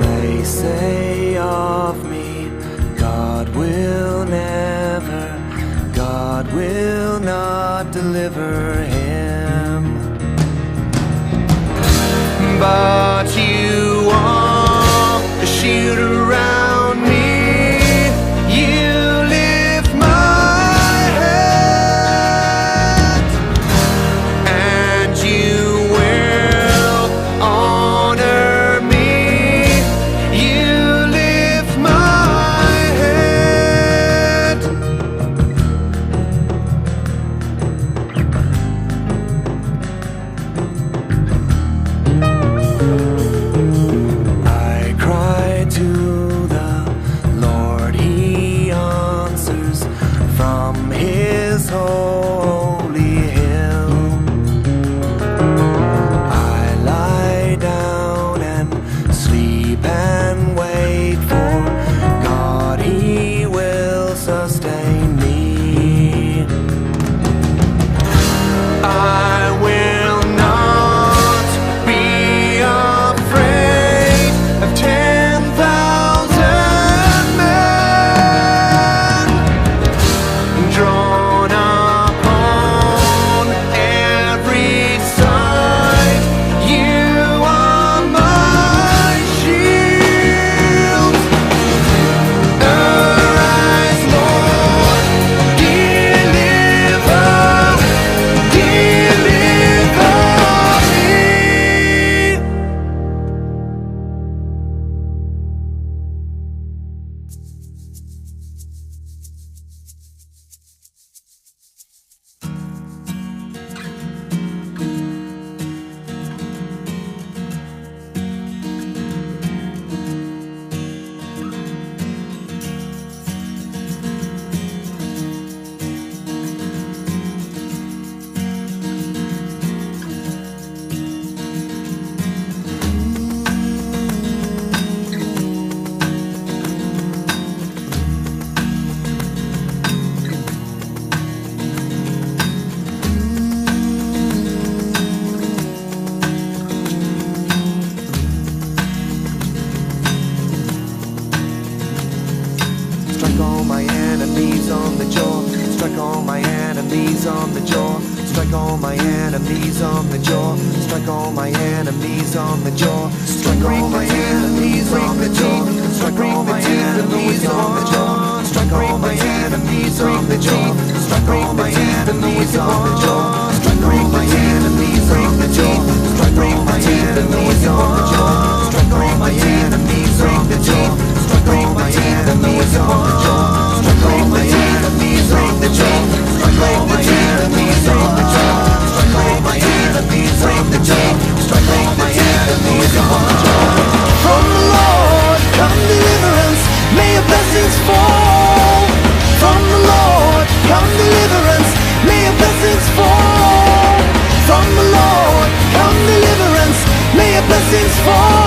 They say of me, God will not deliver him. But you are a shield around me. You lift my head, and you will honor me. You lift my head. I cry to the Lord, he answers from his holy hill. I lie down and sleep and wait for God, he will sustain me. I will not be afraid of 10,000 men drawn upon every side. You are my shield. Arise, Lord, deliver me. Strike all my enemies on the jaw. Strike all my enemies on the jaw. Strike all my enemies on the jaw. Strike all my enemies on the jaw. Strike all my enemies on the jaw. Strike all my enemies on the jaw. Strike all my enemies on the jaw. Strike all my enemies on the jaw. Strike all my enemies on the jaw. Strike all my enemies on the jaw. Strike all my enemies on the jaw. Strike all my enemies on the jaw. Strike all my enemies on the jaw. Strike all my enemies on the jaw. Strike all my enemies on the jaw. Strike all my enemies on the jaw. From the Lord come deliverance, may your blessings fall. From the Lord come deliverance, may your blessings fall. From the Lord come deliverance, may your blessings fall.